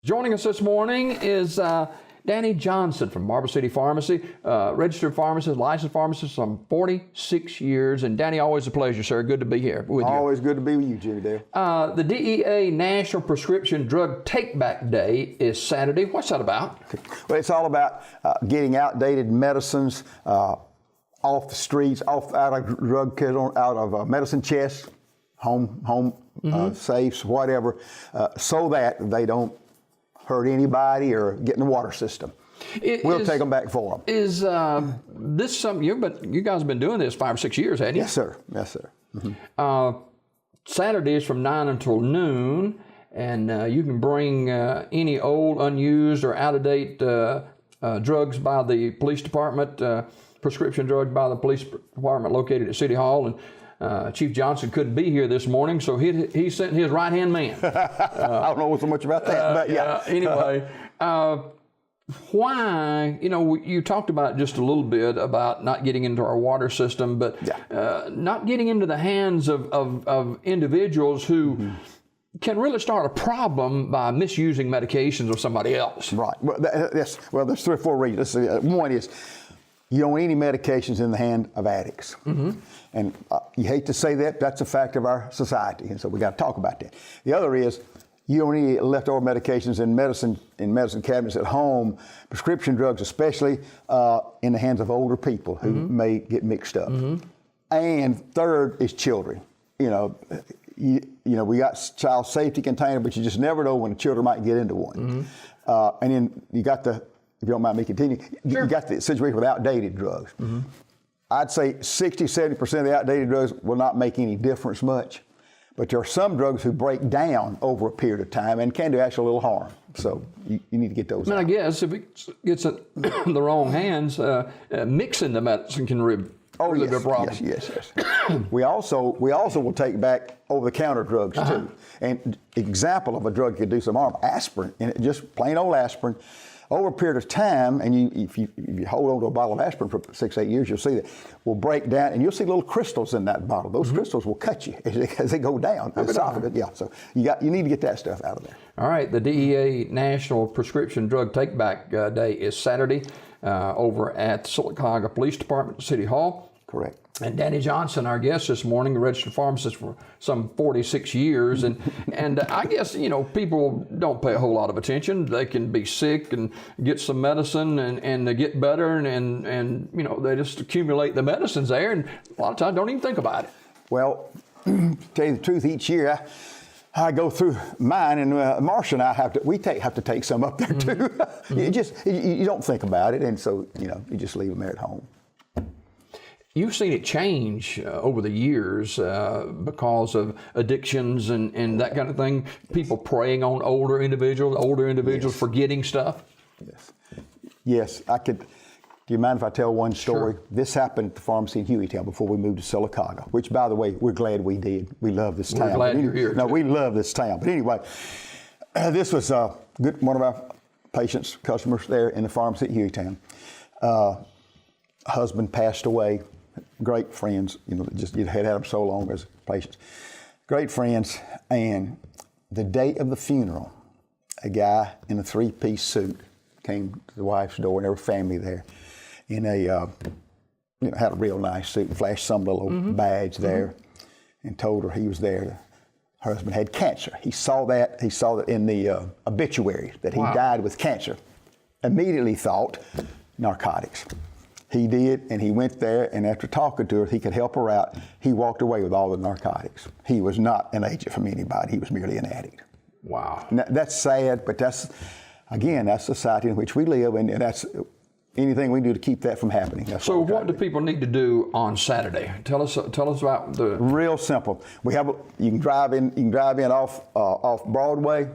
Joining us this morning is Danny Johnson from Marble City Pharmacy, registered pharmacist, licensed pharmacist, some 46 years. And Danny, always a pleasure, sir. Good to be here with you. Always good to be with you, Jimmy Dale. The DEA National Prescription Drug Take-Back Day is Saturday. What's that about? Well, it's all about getting outdated medicines off the streets, out of drug kits, out of medicine chests, home safes, whatever, so that they don't hurt anybody or get in the water system. We'll take them back for them. Is this something you guys have been doing this 5 or 6 years, haven't you? Yes, sir. Yes, sir. Saturdays from 9 until noon, and you can bring any old, unused, or out-of-date drugs by the police department, prescription drugs by the police department located at City Hall. And Chief Johnson couldn't be here this morning, so he sent his right-hand man. I don't know so much about that, but yeah. Anyway, why, you talked about just a little bit about not getting into our water system, but not getting into the hands of individuals who can really start a problem by misusing medications of somebody else. Right. Well, there's 3 or 4 reasons. One is you don't want any medications in the hand of addicts. And you hate to say that, that's a fact of our society, and so we got to talk about that. The other is you don't need leftover medications in medicine cabinets at home, prescription drugs especially, in the hands of older people who may get mixed up. And third is children. We got child safety container, but you just never know when the children might get into one. And then you got if you don't mind me continuing, you got the situation with outdated drugs. I'd say 60, 70% of the outdated drugs will not make any difference much. But there are some drugs who break down over a period of time and can do actually a little harm. So you need to get those out. I guess if it gets in the wrong hands, mixing the medicine can really be a problem. Yes. We also will take back over-the-counter drugs too. And example of a drug that could do some harm, aspirin, and just plain old aspirin. Over a period of time, and if you hold on to a bottle of aspirin for 6, 8 years, you'll see that will break down, and you'll see little crystals in that bottle. Those crystals will cut you as they go down. So you need to get that stuff out of there. All right, the DEA National Prescription Drug Take-Back Day is Saturday over at Sylacauga Police Department, City Hall. Correct. And Danny Johnson, our guest this morning, a registered pharmacist for some 46 years. And I guess, people don't pay a whole lot of attention. They can be sick and get some medicine and they get better and they just accumulate the medicines there and a lot of times don't even think about it. Well, to tell you the truth, each year I go through mine, and Marcia and I have to take some up there too. You don't think about it, and so you just leave them there at home. You've seen it change over the years because of addictions and that kind of thing. People preying on older individuals forgetting stuff. Yes, I could. Do you mind if I tell one story? Sure. This happened at the pharmacy in Hueytown before we moved to Sylacauga, which, by the way, we're glad we did. We love this town. We're glad you're here. No, we love this town. But anyway, this was one of our patients, customers there in the pharmacy at Hueytown. Husband passed away. Great friends, just you had them so long as patients. Great friends, and the day of the funeral, a guy in a 3-piece suit came to the wife's door and there were family there, in had a real nice suit and flashed some little badge there, and told her he was there. Her husband had cancer. He saw that in the obituary that he died with cancer. Immediately thought narcotics. He did, and he went there, and after talking to her, he could help her out. He walked away with all the narcotics. He was not an agent from anybody. He was merely an addict. Wow. Now, that's sad, but that's society in which we live, and that's anything we do to keep that from happening. So what do people need to do on Saturday? Tell us about the... Real simple. You can drive in off Broadway,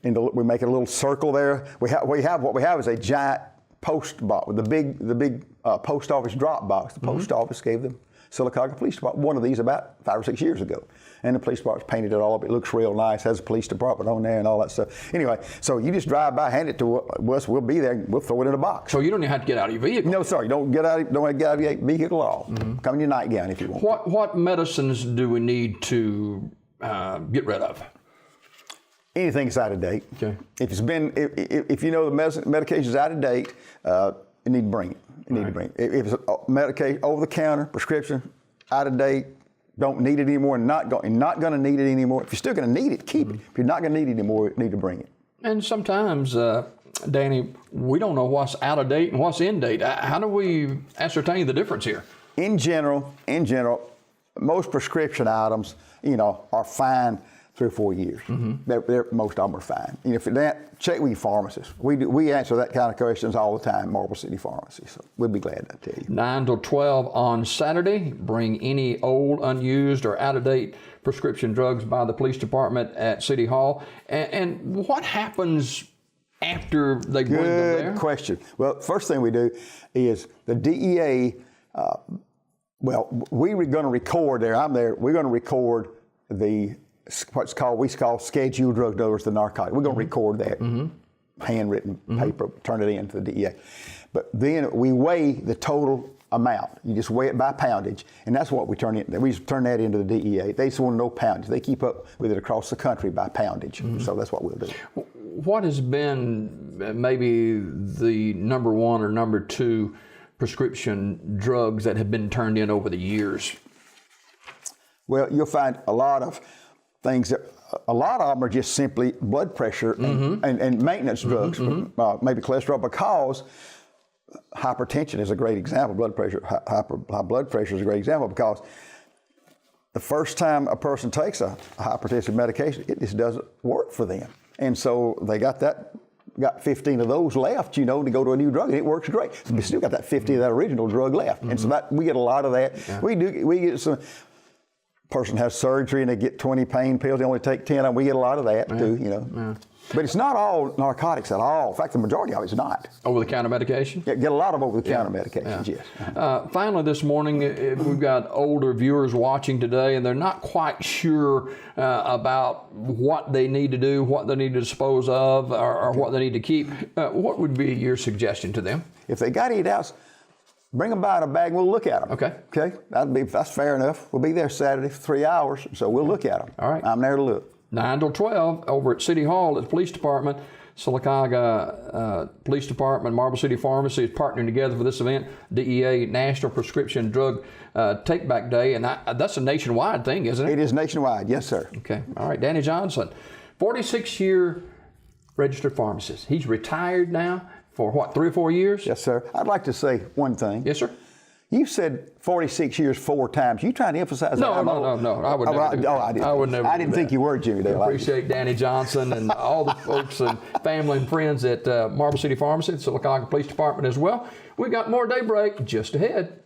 and we make it a little circle there. What we have is a giant post box with the big post office drop box. The post office gave the Sylacauga Police Department one of these about 5 or 6 years ago. And the police department's painted it all up. It looks real nice, has a police department on there and all that stuff. Anyway, so you just drive by, hand it to us, we'll be there, we'll throw it in a box. So you don't even have to get out of your vehicle? No, sir, don't get out of your vehicle at all. Come in your nightgown if you want. What medicines do we need to get rid of? Anything that's out of date. Okay. If you know the medication's out of date, you need to bring it. If it's a medication over the counter, prescription, out of date, don't need it anymore, not going to need it anymore. If you're still going to need it, keep it. If you're not going to need it anymore, you need to bring it. And sometimes, Danny, we don't know what's out of date and what's in date. How do we ascertain the difference here? In general, most prescription items, are fine 3 or 4 years. Most of them are fine. If that, check with your pharmacist. We answer that kind of questions all the time, Marble City Pharmacy. So we'll be glad to tell you. 9 till 12 on Saturday. Bring any old, unused, or out-of-date prescription drugs by the police department at City Hall. And what happens after they bring them there? Good question. Well, first thing we do is the DEA. We're going to record there. I'm there. We're going to record we call scheduled drug dealers, the narcotic. We're going to record that handwritten paper, turn it in to the DEA. But then we weigh the total amount. You just weigh it by poundage, and that's what we turn in. We just turn that into the DEA. They just want to know poundage. They keep up with it across the country by poundage. So that's what we'll do. What has been maybe the number 1 or number 2 prescription drugs that have been turned in over the years? Well, you'll find a lot of things a lot of them are just simply blood pressure and maintenance drugs, maybe cholesterol, because hypertension is a great example. Blood pressure, high blood pressure is a great example, because the first time a person takes a hypertensive medication, it just doesn't work for them. And so they got 15 of those left, to go to a new drug, and it works great. So we still got that 50 of that original drug left. And so we get a lot of that. Yeah. We get some. Person has surgery and they get 20 pain pills, they only take 10 of them. We get a lot of that too, Yeah. But it's not all narcotics at all. In fact, the majority of it's not. Over-the-counter medication? Yeah, get a lot of over-the-counter medications, yes. Finally this morning, we've got older viewers watching today, and they're not quite sure about what they need to do, what they need to dispose of, or what they need to keep. What would be your suggestion to them? If they got any doubts, bring them by in a bag and we'll look at them. Okay. That's fair enough. We'll be there Saturday for 3 hours, so we'll look at them. All right. I'm there to look. 9 till 12 over at City Hall at the Police Department. Sylacauga Police Department, Marble City Pharmacy is partnering together for this event. DEA National Prescription Drug Take-Back Day, and that's a nationwide thing, isn't it? It is nationwide, yes, sir. Okay. All right. Danny Johnson, 46-year registered pharmacist. He's retired now. For what, 3 or 4 years? Yes, sir. I'd like to say one thing. Yes, sir. You said 46 years 4 times. You trying to emphasize that? No. I would never do that. I didn't. I would never. I didn't think you were, Jimmy Dale. I appreciate Danny Johnson and all the folks and family and friends at Marble City Pharmacy, Sylacauga Police Department as well. We've got more Daybreak just ahead.